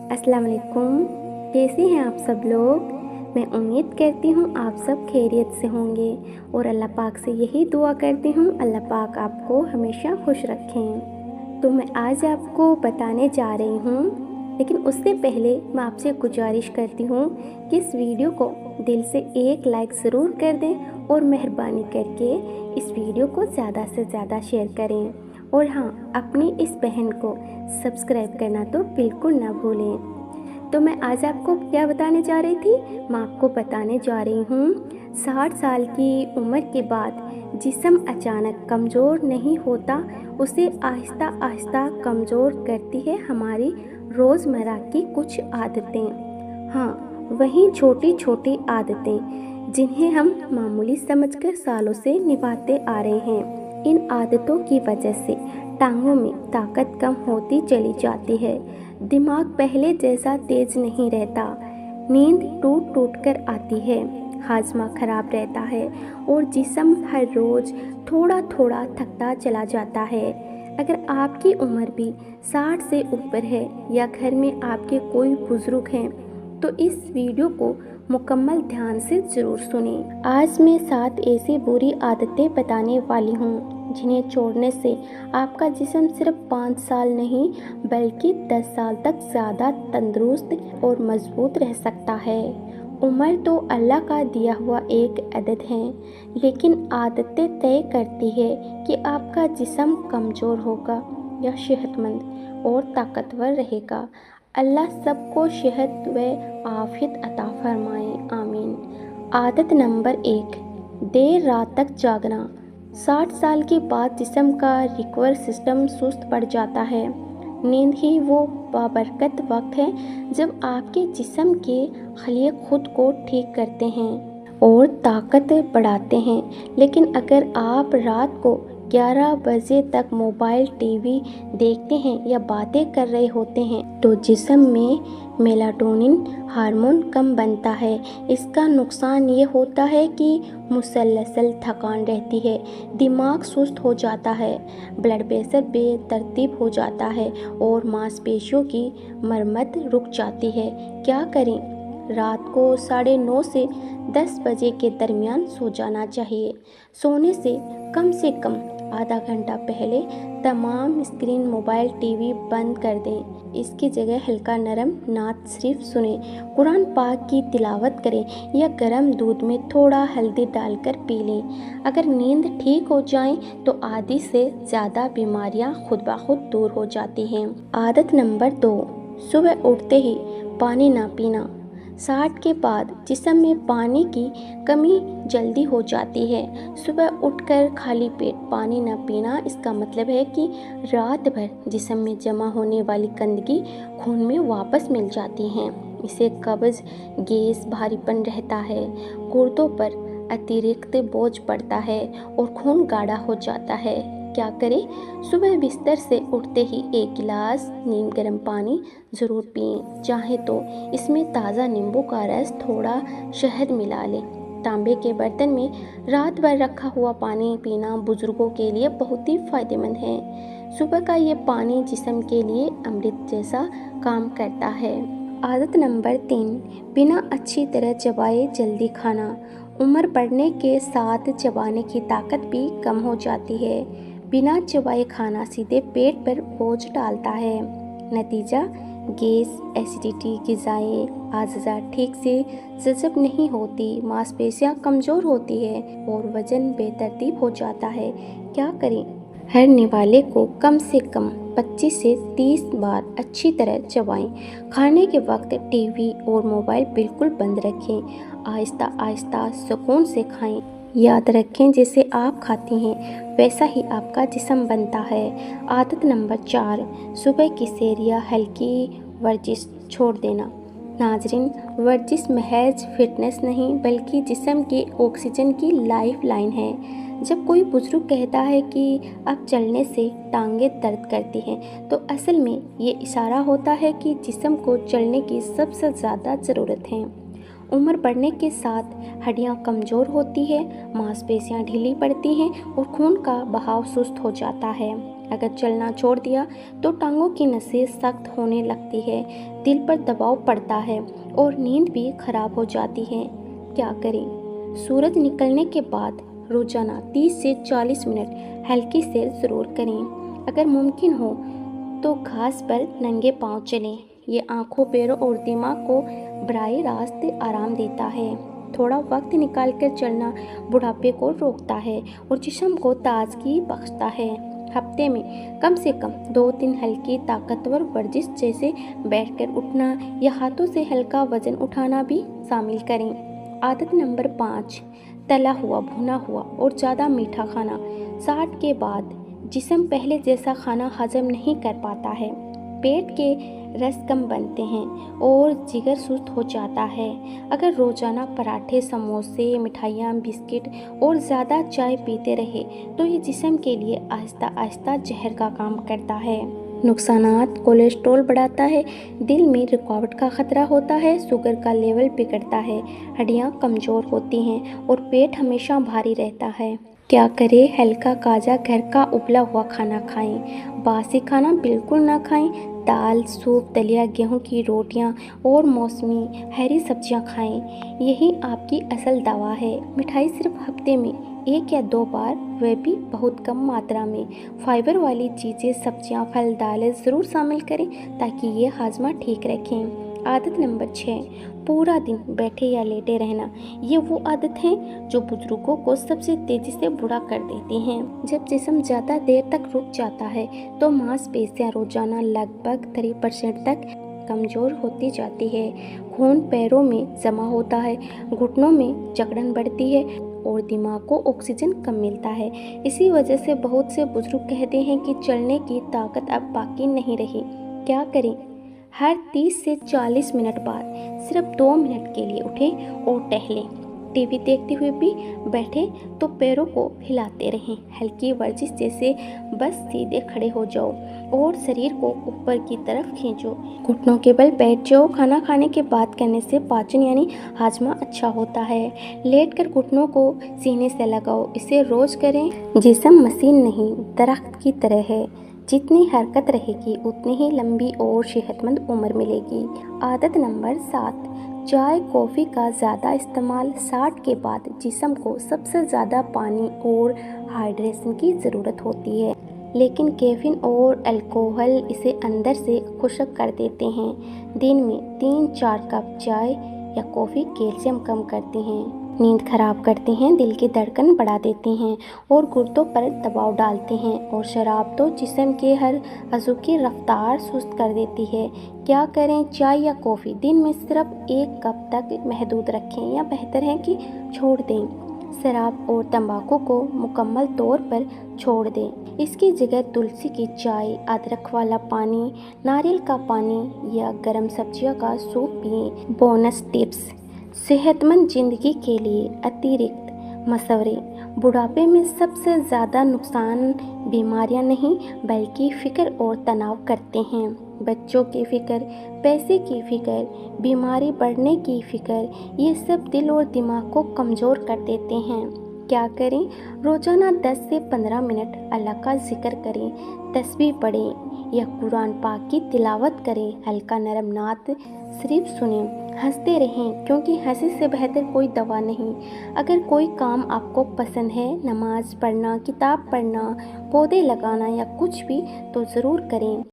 अस्सलाम वालेकुम। कैसे हैं आप सब लोग। मैं उम्मीद करती हूँ आप सब खैरियत से होंगे और अल्लाह पाक से यही दुआ करती हूँ अल्लाह पाक आपको हमेशा खुश रखें। तो मैं आज आपको बताने जा रही हूँ, लेकिन उससे पहले मैं आपसे गुजारिश करती हूँ कि इस वीडियो को दिल से एक लाइक ज़रूर कर दें और मेहरबानी करके इस वीडियो को ज़्यादा से ज़्यादा शेयर करें। और हाँ, अपनी इस बहन को सब्सक्राइब करना तो बिल्कुल ना भूलें। तो मैं आज आपको क्या बताने जा रही थी, मैं आपको बताने जा रही हूँ 60 साल की उम्र के बाद जिस्म अचानक कमज़ोर नहीं होता, उसे आहिस्ता आहिस्ता कमज़ोर करती है हमारी रोज़मर्रा की कुछ आदतें। हाँ, वही छोटी छोटी आदतें जिन्हें हम मामूली समझकर सालों से निभाते आ रहे हैं। इन आदतों की वजह से टांगों में ताकत कम होती चली जाती है, दिमाग पहले जैसा तेज नहीं रहता, नींद टूट टूट कर आती है, हाजमा खराब रहता है और जिस्म हर रोज़ थोड़ा थोड़ा थकता चला जाता है। अगर आपकी उम्र भी 60 से ऊपर है या घर में आपके कोई बुज़ुर्ग हैं तो इस वीडियो को मुकम्मल ध्यान से ज़रूर सुनें। आज मैं 7 ऐसी बुरी आदतें बताने वाली हूँ जिन्हें छोड़ने से आपका जिस्म सिर्फ 5 साल नहीं बल्कि 10 साल तक ज़्यादा तंदुरुस्त और मजबूत रह सकता है। उम्र तो अल्लाह का दिया हुआ एक अदद है, लेकिन आदतें तय करती है कि आपका जिस्म कमज़ोर होगा या सेहतमंद और ताकतवर रहेगा। अल्लाह सबको सेहत व आफियत अता फरमाए, आमीन। आदत नंबर 1, देर रात तक जागना। 60 साल के बाद जिस्म का रिकवर सिस्टम सुस्त पड़ जाता है। नींद ही वो बाबरकत वक्त है जब आपके जिस्म के खलिए खुद को ठीक करते हैं और ताकत बढ़ाते हैं। लेकिन अगर आप रात को 11 बजे तक मोबाइल टीवी देखते हैं या बातें कर रहे होते हैं तो जिस्म में मेलाटोनिन हार्मोन कम बनता है। इसका नुकसान ये होता है कि मुसलसल थकान रहती है, दिमाग सुस्त हो जाता है, ब्लड प्रेशर बेतरतीब हो जाता है और मांसपेशियों की मरम्मत रुक जाती है। क्या करें? रात को 9:30 से 10 बजे के दरमियान सो जाना चाहिए। सोने से कम आधा घंटा पहले तमाम स्क्रीन मोबाइल टीवी बंद कर दें। इसकी जगह हल्का नरम नात शरीफ सुने, कुरान पाक की तिलावत करें या गर्म दूध में थोड़ा हल्दी डालकर पी लें। अगर नींद ठीक हो जाए तो आधी से ज़्यादा बीमारियां खुद ब खुद दूर हो जाती हैं। आदत नंबर 2, सुबह उठते ही पानी ना पीना। 60 के बाद जिस्म में पानी की कमी जल्दी हो जाती है। सुबह उठकर खाली पेट पानी न पीना, इसका मतलब है कि रात भर जिस्म में जमा होने वाली गंदगी खून में वापस मिल जाती है। इससे कब्ज़, गैस, भारीपन रहता है, गुर्दों पर अतिरिक्त बोझ पड़ता है और खून गाढ़ा हो जाता है। क्या करें? सुबह बिस्तर से उठते ही 1 गिलास नीम गर्म पानी ज़रूर पिएं। चाहे तो इसमें ताज़ा नींबू का रस, थोड़ा शहद मिला लें। तांबे के बर्तन में रात भर रखा हुआ पानी पीना बुजुर्गों के लिए बहुत ही फ़ायदेमंद है। सुबह का ये पानी जिस्म के लिए अमृत जैसा काम करता है। आदत नंबर 3, बिना अच्छी तरह चबाए जल्दी खाना। उम्र बढ़ने के साथ चबाने की ताकत भी कम हो जाती है। बिना चबाए खाना सीधे पेट पर बोझ डालता है। नतीजा गैस, एसिडिटी, ग़िज़ाएँ अज़्ज़ा ठीक से जज़ब नहीं होती, मांसपेशियाँ कमज़ोर होती है और वज़न बेतरतीब हो जाता है। क्या करें? हर निवाले को कम से कम 25 से 30 बार अच्छी तरह चबाएं। खाने के वक्त टीवी और मोबाइल बिल्कुल बंद रखें। आहिस्ता आहिस्ता सुकून से खाएं। याद रखें, जैसे आप खाती हैं वैसा ही आपका जिस्म बनता है। आदत नंबर 4, सुबह की सैर या हल्की वर्जिश छोड़ देना। नाज़रीन, वर्जिश महज फिटनेस नहीं बल्कि जिस्म के ऑक्सीजन की लाइफ लाइन है। जब कोई बुजुर्ग कहता है कि अब चलने से टांगें दर्द करती हैं तो असल में ये इशारा होता है कि जिस्म को चलने की सबसे ज़्यादा ज़रूरत है। उम्र बढ़ने के साथ हड्डियां कमज़ोर होती है, मांसपेशियां ढीली पड़ती हैं और खून का बहाव सुस्त हो जाता है। अगर चलना छोड़ दिया तो टांगों की नसें सख्त होने लगती है, दिल पर दबाव पड़ता है और नींद भी खराब हो जाती है। क्या करें? सूरज निकलने के बाद रोजाना 30 से 40 मिनट हल्की सैर ज़रूर करें। अगर मुमकिन हो तो घास पर नंगे पांव चलें। ये आंखों, पैरों और दिमाग को बराह रास्त आराम देता है। थोड़ा वक्त निकालकर चलना बुढ़ापे को रोकता है और जिस्म को ताजगी बख्शता है। हफ्ते में कम से कम 2-3 हल्की ताकतवर वर्जिश जैसे बैठकर उठना या हाथों से हल्का वजन उठाना भी शामिल करें। आदत नंबर 5, तला हुआ, भुना हुआ और ज़्यादा मीठा खाना। 60 के बाद जिस्म पहले जैसा खाना हजम नहीं कर पाता है। पेट के रस कम बनते हैं और जिगर सुस्त हो जाता है। अगर रोजाना पराठे, समोसे, मिठाइयाँ, बिस्किट और ज़्यादा चाय पीते रहे तो ये जिस्म के लिए आहिस्ता आहिस्ता जहर का काम करता है। नुकसानात: कोलेस्ट्रॉल बढ़ाता है, दिल में रुकावट का खतरा होता है, शुगर का लेवल बिगड़ता है, हड्डियाँ कमज़ोर होती हैं और पेट हमेशा भारी रहता है। क्या करें? हल्का ताज़ा घर का उबला हुआ खाना खाएं। बासी खाना बिल्कुल ना खाएं। दाल, सूप, दलिया, गेहूं की रोटियां और मौसमी हरी सब्जियां खाएं। यही आपकी असल दवा है। मिठाई सिर्फ हफ्ते में 1 या 2 बार, वह भी बहुत कम मात्रा में। फाइबर वाली चीज़ें, सब्जियां, फल, दालें ज़रूर शामिल करें ताकि ये हाजमा ठीक रखें। आदत नंबर 6, पूरा दिन बैठे या लेटे रहना। ये वो आदत है जो बुजुर्गों को सबसे तेज़ी से बूढ़ा कर देती हैं। जब जिस्म ज़्यादा देर तक रुक जाता है तो मांसपेशियां रोजाना लगभग 30% तक कमज़ोर होती जाती है। खून पैरों में जमा होता है, घुटनों में जकड़न बढ़ती है और दिमाग को ऑक्सीजन कम मिलता है। इसी वजह से बहुत से बुजुर्ग कहते हैं कि चलने की ताकत अब बाकी नहीं रही। क्या करें? हर 30 से 40 मिनट बाद सिर्फ 2 मिनट के लिए उठें और टहलें। टीवी देखते हुए भी बैठे तो पैरों को हिलाते रहें। हल्की वर्जिश जैसे बस सीधे खड़े हो जाओ और शरीर को ऊपर की तरफ खींचो। घुटनों के बल बैठ जाओ। खाना खाने के बाद करने से पाचन यानी हाजमा अच्छा होता है। लेटकर घुटनों को सीने से लगाओ। इसे रोज करें। जिस्म मशीन नहीं, दरख्त की तरह है। जितनी हरकत रहेगी उतनी ही लंबी और सेहतमंद उम्र मिलेगी। आदत नंबर 7, चाय कॉफ़ी का ज़्यादा इस्तेमाल। 60 के बाद जिस्म को सबसे ज़्यादा पानी और हाइड्रेशन की ज़रूरत होती है, लेकिन कैफीन और अल्कोहल इसे अंदर से खुश्क कर देते हैं। दिन में 3-4 कप चाय या कॉफ़ी कैल्शियम कम करते हैं, नींद खराब करते हैं, दिल की धड़कन बढ़ा देते हैं और गुर्दों पर दबाव डालते हैं। और शराब तो जिस्म के हर अज़ू की रफ्तार सुस्त कर देती है। क्या करें? चाय या कॉफ़ी दिन में सिर्फ 1 कप तक महदूद रखें या बेहतर है कि छोड़ दें। शराब और तंबाकू को मुकम्मल तौर पर छोड़ दें। इसकी जगह तुलसी की चाय, अदरक वाला पानी, नारियल का पानी या गर्म सब्जियों का सूप पिएं। बोनस टिप्स: सेहतमंद जिंदगी के लिए अतिरिक्त मशवरे। बुढ़ापे में सबसे ज़्यादा नुकसान बीमारियां नहीं बल्कि फ़िक्र और तनाव करते हैं। बच्चों की फ़िक्र, पैसे की फ़िक्र, बीमारी बढ़ने की फ़िक्र, ये सब दिल और दिमाग को कमज़ोर कर देते हैं। क्या करें? रोज़ाना 10 से 15 मिनट अल्लाह का जिक्र करें, तस्बीह पढ़ें या कुरान पाक की तिलावत करें। हल्का नरम नात शरीफ सुनें। हंसते रहें क्योंकि हंसी से बेहतर कोई दवा नहीं। अगर कोई काम आपको पसंद है, नमाज पढ़ना, किताब पढ़ना, पौधे लगाना या कुछ भी, तो ज़रूर करें।